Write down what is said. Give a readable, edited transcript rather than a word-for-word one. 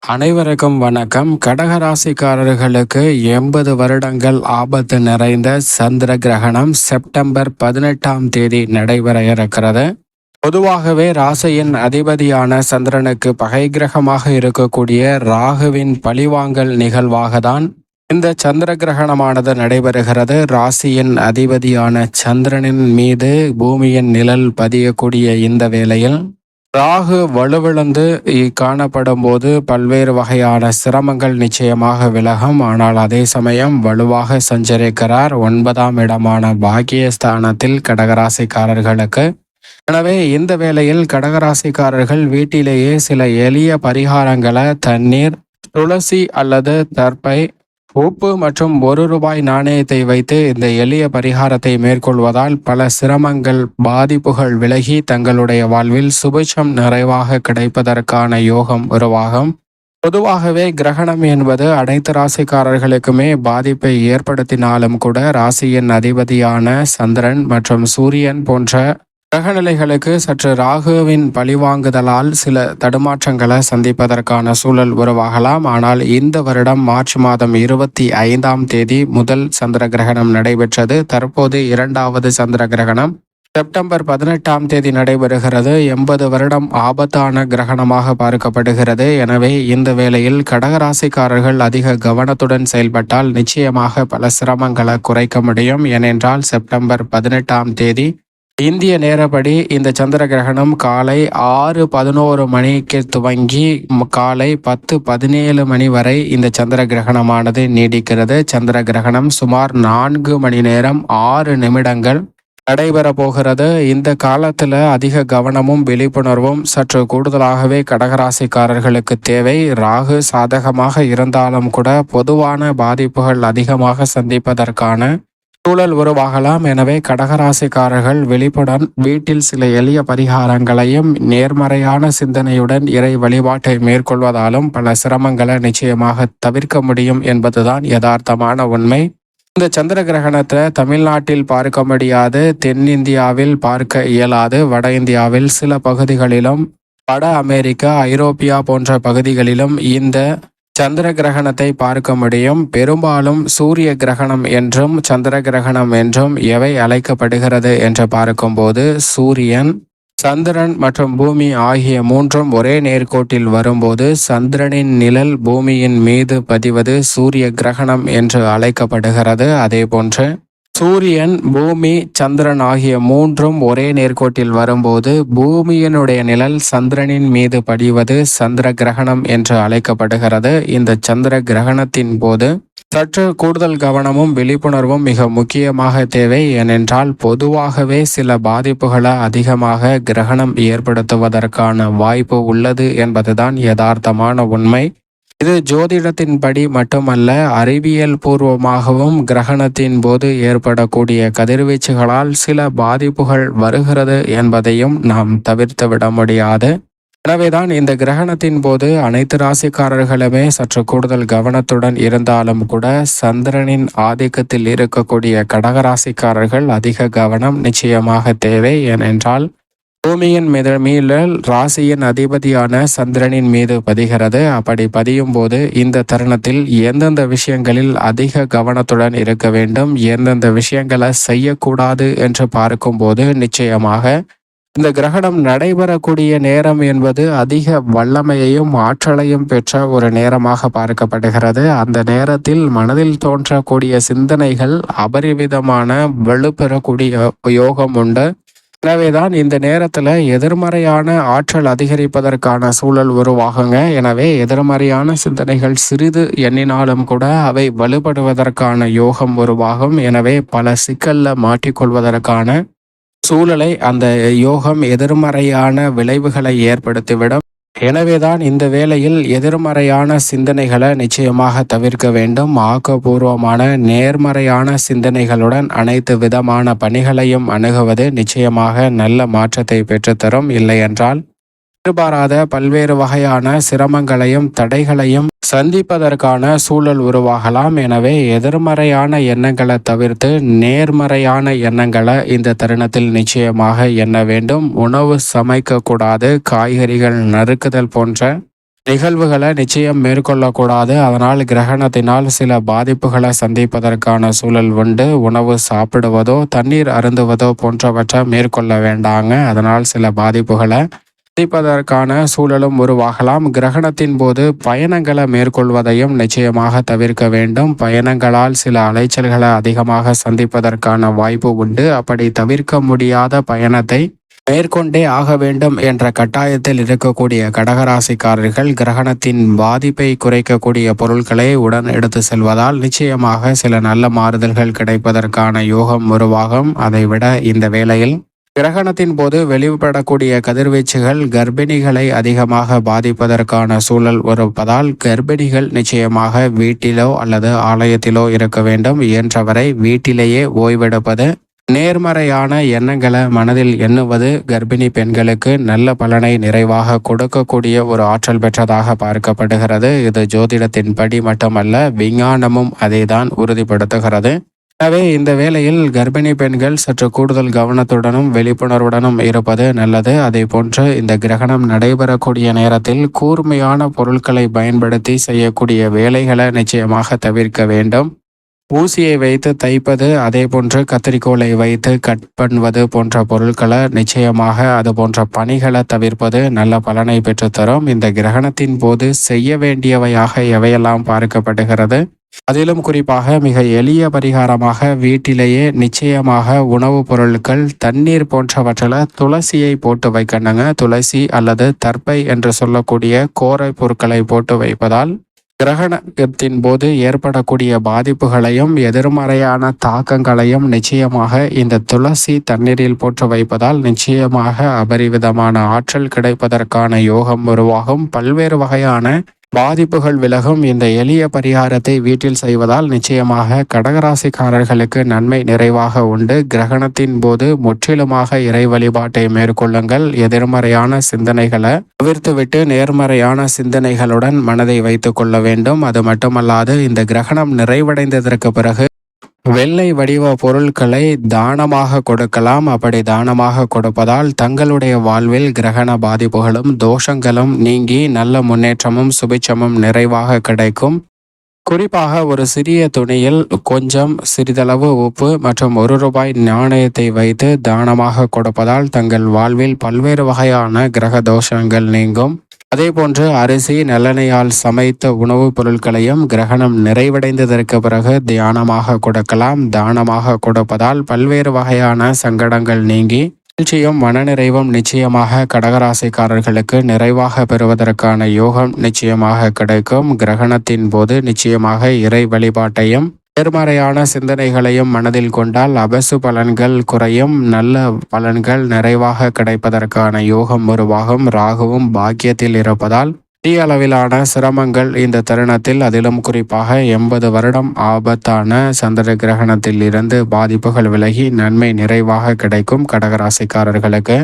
அனைவருக்கும் வணக்கம். கடகராசிக்காரர்களுக்கு 80 வருடங்கள் ஆபத்து நிறைந்த சந்திர கிரகணம் செப்டம்பர் 18ஆம் தேதி நடைபெற இருக்கிறது. பொதுவாகவே ராசியின் அதிபதியான சந்திரனுக்கு பகை கிரகமாக இருக்கக்கூடிய ராகுவின் பழிவாங்கல் நிகழ்வாக தான் இந்த சந்திர கிரகணமானது நடைபெறுகிறது. ராசியின் அதிபதியான சந்திரனின் மீது பூமியின் நிழல் பதியக்கூடிய இந்த வேளையில் ராகு வலுவிழந்து காணப்படும் போது பல்வேறு வகையான சிரமங்கள் நிச்சயமாக விலகும். ஆனால் அதே சமயம் வலுவாக சஞ்சரிக்கிறார் 9ஆம் இடமான பாக்கியஸ்தானத்தில் கடகராசிக்காரர்களுக்கு. எனவே இந்த வேளையில் கடகராசிக்காரர்கள் வீட்டிலேயே சில எளிய பரிகாரங்களை தண்ணீர், துளசி அல்லது தர்பை, உப்பு மற்றும் ₹1 நாணயத்தை வைத்து இந்த எளிய பரிகாரத்தை மேற்கொள்வதால் பல சிரமங்கள், பாதிப்புகள் விலகி தங்களுடைய வாழ்வில் சுபிட்சம் நிறைவாக கிடைப்பதற்கான யோகம் உருவாகும். பொதுவாகவே கிரகணம் என்பது அனைத்து ராசிக்காரர்களுக்குமே பாதிப்பை ஏற்படுத்தினாலும் கூட ராசியின் அதிபதியான சந்திரன் மற்றும் சூரியன் போன்ற கிரகநிலைகளுக்கு சற்று ராகுவின் பழிவாங்குதலால் சில தடுமாற்றங்களை சந்திப்பதற்கான சூழல் உருவாகலாம். ஆனால் இந்த வருடம் மார்ச் மாதம் 25ஆம் தேதி முதல் சந்திர கிரகணம் நடைபெற்றது. தற்போது 2வது சந்திர கிரகணம் செப்டம்பர் 18ஆம் தேதி நடைபெறுகிறது. 80 வருடம் ஆபத்தான கிரகணமாக பார்க்கப்படுகிறது. எனவே இந்த வேளையில் கடகராசிக்காரர்கள் அதிக கவனத்துடன் செயல்பட்டால் நிச்சயமாக பல சிரமங்களை குறைக்க முடியும். ஏனென்றால் செப்டம்பர் 18ஆம் தேதி இந்திய நேரப்படி இந்த சந்திர கிரகணம் காலை 6:11 மணிக்கு துவங்கி காலை 10:17 மணி வரை இந்த சந்திர கிரகணமானது நீடிக்கிறது. சந்திர கிரகணம் சுமார் 4 மணி நேரம் 6 நிமிடங்கள் நடைபெற போகிறது. இந்த காலத்தில் அதிக கவனமும் விழிப்புணர்வும் சற்று கூடுதலாகவே கடகராசிக்காரர்களுக்கு தேவை. ராகு சாதகமாக இருந்தாலும் கூட பொதுவான பாதிப்புகள் அதிகமாக சந்திப்பதற்கான சூழல் உருவாகலாம். எனவே கடகராசிக்காரர்கள் விழிப்புடன் வீட்டில் சில எளிய பரிகாரங்களையும் நேர்மறையான சிந்தனையுடன் இறை வழிபாட்டை மேற்கொள்வதாலும் பல சிரமங்களை நிச்சயமாக தவிர்க்க முடியும் என்பதுதான் யதார்த்தமான உண்மை. இந்த சந்திர கிரகணத்தை தமிழ்நாட்டில் பார்க்க முடியாது, தென்னிந்தியாவில் பார்க்க இயலாது, வட இந்தியாவில் சில பகுதிகளிலும், வட அமெரிக்கா, ஐரோப்பியா போன்ற பகுதிகளிலும் இந்த சந்திர கிரகணத்தை பார்க்க முடியும். பெரும்பாலும் சூரிய கிரகணம் என்றும் சந்திர கிரகணம் என்றும் எவை அழைக்கப்படுகிறது என்று பார்க்கும்போது சூரியன், சந்திரன் மற்றும் பூமி ஆகிய மூன்றும் ஒரே நேர்கோட்டில் வரும்போது சந்திரனின் நிழல் பூமியின் மீது பதிவது சூரிய கிரகணம் என்று அழைக்கப்படுகிறது. அதே போன்று சூரியன், பூமி, சந்திரன் ஆகிய மூன்றும் ஒரே நேர்கோட்டில் வரும்போது பூமியினுடைய நிழல் சந்திரனின் மீது படிவது சந்திர கிரகணம் என்று அழைக்கப்படுகிறது. இந்த சந்திர கிரகணத்தின் போது சற்று கூடுதல் கவனமும் விழிப்புணர்வும் மிக முக்கியமாக தேவை. ஏனென்றால் பொதுவாகவே சில பாதிப்புகளை அதிகமாக கிரகணம் ஏற்படுத்துவதற்கான வாய்ப்பு உள்ளது என்பதுதான் யதார்த்தமான உண்மை. இது ஜோதிடத்தின்படி மட்டுமல்ல, அறிவியல் பூர்வமாகவும் கிரகணத்தின் போது ஏற்படக்கூடிய கதிர்வீச்சுகளால் சில பாதிப்புகள் வருகிறது என்பதையும் நாம் தவிர்த்து விட முடியாது. எனவேதான் இந்த கிரகணத்தின் போது அனைத்து ராசிக்காரர்களுமே சற்று கூடுதல் கவனத்துடன் இருந்தாலும் கூட சந்திரனின் ஆதிக்கத்தில் இருக்கக்கூடிய கடகராசிக்காரர்கள் அதிக கவனம் நிச்சயமாக தேவை. ஏனென்றால் பூமியின் மீழல் ராசியின் அதிபதியான சந்திரனின் மீது பதிகிறது. அப்படி பதியும் போது இந்த தருணத்தில் எந்தெந்த விஷயங்களில் அதிக கவனத்துடன் இருக்க வேண்டும், எந்தெந்த விஷயங்களை செய்யக்கூடாது என்று பார்க்கும்போது நிச்சயமாக இந்த கிரகணம் நடைபெறக்கூடிய நேரம் என்பது அதிக வல்லமையையும் ஆற்றலையும் பெற்ற ஒரு நேரமாக பார்க்கப்படுகிறது. அந்த நேரத்தில் மனதில் தோன்றக்கூடிய சிந்தனைகள் அபரிவிதமான வலுப்பெறக்கூடிய யோகம் உண்டு. எனவேதான் இந்த நேரத்தில் எதிர்மறையான ஆற்றல் அதிகரிப்பதற்கான சூழல் உருவாகுங்க. எனவே எதிர்மறையான சிந்தனைகள் சிறிது எண்ணினாலும் கூட அவை வலுப்படுவதற்கான யோகம் உருவாகும். எனவே பல சிக்கல்ல மாட்டிக்கொள்வதற்கான சூழலை அந்த யோகம் எதிர்மறையான விளைவுகளை ஏற்படுத்திவிடும். எனவேதான் இந்த வேளையில் எதிர்மறையான சிந்தனைகளை நிச்சயமாக தவிர்க்க வேண்டும். ஆக்கப்பூர்வமான நேர்மறையான சிந்தனைகளுடன் அனைத்து விதமான பணிகளையும் அணுகுவது நிச்சயமாக நல்ல மாற்றத்தை பெற்றுத்தரும். இல்லையென்றால் எதிர்பாராத பல்வேறு வகையான சிரமங்களையும் தடைகளையும் சந்திப்பதற்கான சூழல் உருவாகலாம். எனவே எதிர்மறையான எண்ணங்களை தவிர்த்து நேர்மறையான எண்ணங்களை இந்த தருணத்தில் நிச்சயமாக எண்ண வேண்டும். உணவு சமைக்கக்கூடாது, காய்கறிகள் நறுக்குதல் போன்ற நிகழ்வுகளை நிச்சயம் மேற்கொள்ளக்கூடாது. அதனால் கிரகணத்தினால் சில பாதிப்புகளை சந்திப்பதற்கான சூழல் உண்டு. உணவு சாப்பிடுவதோ தண்ணீர் அருந்துவதோ போன்றவற்றை மேற்கொள்ள வேண்டாங்க. அதனால் சில பாதிப்புகளை சந்திப்பதற்கான சூழலும் உருவாகலாம். கிரகணத்தின் போது பயணங்களை மேற்கொள்வதையும் நிச்சயமாக தவிர்க்க வேண்டும். பயணங்களால் சில அலைச்சல்களை அதிகமாக சந்திப்பதற்கான வாய்ப்பு உண்டு. அப்படி தவிர்க்க முடியாத பயணத்தை மேற்கொண்டே ஆக வேண்டும் என்ற கட்டாயத்தில் இருக்கக்கூடிய கடகராசிக்காரர்கள் கிரகணத்தின் பாதிப்பை குறைக்கக்கூடிய பொருட்களை உடன் எடுத்து செல்வதால் நிச்சயமாக சில நல்ல மாறுதல்கள் கிடைப்பதற்கான யோகம் உருவாகும். அதைவிட இந்த வேளையில் கிரகணத்தின் போது வெளிப்படக்கூடிய கதிர்வீச்சுகள் கர்ப்பிணிகளை அதிகமாக பாதிப்பதற்கான சூழல் இருப்பதால் கர்ப்பிணிகள் நிச்சயமாக வீட்டிலோ அல்லது ஆலயத்திலோ இருக்க வேண்டும். இயன்றவரை வீட்டிலேயே ஓய்வெடுப்பது, நேர்மறையான எண்ணங்களை மனதில் எண்ணுவது கர்ப்பிணி பெண்களுக்கு நல்ல பலனை நிறைவாக கொடுக்கக்கூடிய ஒரு ஆற்றல் பெற்றதாக பார்க்கப்படுகிறது. இது ஜோதிடத்தின் படி மட்டுமல்ல, விஞ்ஞானமும் அதைதான் உறுதிப்படுத்துகிறது. எனவே இந்த வேளையில் கர்ப்பிணி பெண்கள் சற்று கூடுதல் கவனத்துடனும் விழிப்புணர்வுடனும் இருப்பது நல்லது. அதே போன்று இந்த கிரகணம் நடைபெறக்கூடிய நேரத்தில் கூர்மையான பொருட்களை பயன்படுத்தி செய்யக்கூடிய வேலைகளை நிச்சயமாக தவிர்க்க வேண்டும். ஊசியை வைத்து தைப்பது, அதே போன்று கத்திரிக்கோலை வைத்து கட் பண்ணுவது போன்ற பொருட்களை நிச்சயமாக அது போன்ற பணிகளை தவிர்ப்பது நல்ல பலனை பெற்றுத்தரும். இந்த கிரகணத்தின் போது செய்ய வேண்டியவையாக எவையெல்லாம் பார்க்கப்படுகிறது, அதிலும் குறிப்பாக மிக எளிய பரிகாரமாக வீட்டிலேயே நிச்சயமாக உணவுப் பொருட்கள், தண்ணீர் போன்றவற்றில் துளசியை போட்டு வைக்கணுங்க. துளசி அல்லது தர்பை என்று சொல்லக்கூடிய கோரை பொருட்களை போட்டு வைப்பதால் கிரகணத்தின் போது ஏற்படக்கூடிய பாதிப்புகளையும் எதிர்மறையான தாக்கங்களையும் நிச்சயமாக இந்த துளசி தண்ணீரில் போட்டு வைப்பதால் நிச்சயமாக அபரிவிதமான ஆற்றல் கிடைப்பதற்கான யோகம் உருவாகும். பல்வேறு வகையான பாதிப்புகள் விலகும். இந்த எளிய பரிகாரத்தை வீட்டில் செய்வதால் நிச்சயமாக கடகராசிக்காரர்களுக்கு நன்மை நிறைவாக உண்டு. கிரகணத்தின் போது முற்றிலுமாக இறை வழிபாட்டை மேற்கொள்ளுங்கள். எதிர்மறையான சிந்தனைகளை தவிர்த்துவிட்டு நேர்மறையான சிந்தனைகளுடன் மனதை வைத்துக் கொள்ள வேண்டும். அது மட்டுமல்லாது இந்த கிரகணம் நிறைவடைந்ததற்கு பிறகு வெள்ளை வடிவ பொருட்களை தானமாக கொடுக்கலாம். அப்படி தானமாக கொடுப்பதால் தங்களுடைய வாழ்வில் கிரகண பாதிப்புகளும் தோஷங்களும் நீங்கி நல்ல முன்னேற்றமும் சுபிட்சமும் நிறைவாக கிடைக்கும். குறிப்பாக ஒரு சிறிய துணியில் கொஞ்சம் சிறிதளவு உப்பு மற்றும் ₹1 நாணயத்தை வைத்து தானமாக கொடுப்பதால் தங்கள் வாழ்வில் பல்வேறு வகையான கிரக தோஷங்கள் நீங்கும். அதேபோன்று அரிசி, நல்லெண்ணெயால் சமைத்த உணவுப் பொருட்களையும் கிரகணம் நிறைவடைந்ததற்கு பிறகு தியானமாக கொடுக்கலாம். தானமாக கொடுப்பதால் பல்வேறு வகையான சங்கடங்கள் நீங்கி மகிழ்ச்சியும் மனநிறைவும் நிச்சயமாக கடகராசிக்காரர்களுக்கு நிறைவாக பெறுவதற்கான யோகம் நிச்சயமாக கிடைக்கும். கிரகணத்தின் போது நிச்சயமாக இறை வழிபாட்டையும் நேர்மறையான சிந்தனைகளையும் மனதில் கொண்டால் அபசு பலன்கள் குறையும், நல்ல பலன்கள் நிறைவாக கிடைப்பதற்கான யோகம் உருவாகும். ராகுவும் பாக்கியத்தில் இருப்பதால் பெரிய அளவிலான சிரமங்கள் இந்த தருணத்தில், அதிலும் குறிப்பாக 80 வருடம் ஆபத்தான சந்திர கிரகணத்தில் இருந்து பாதிப்புகள் விலகி நன்மை நிறைவாக கிடைக்கும் கடகராசிக்காரர்களுக்கு.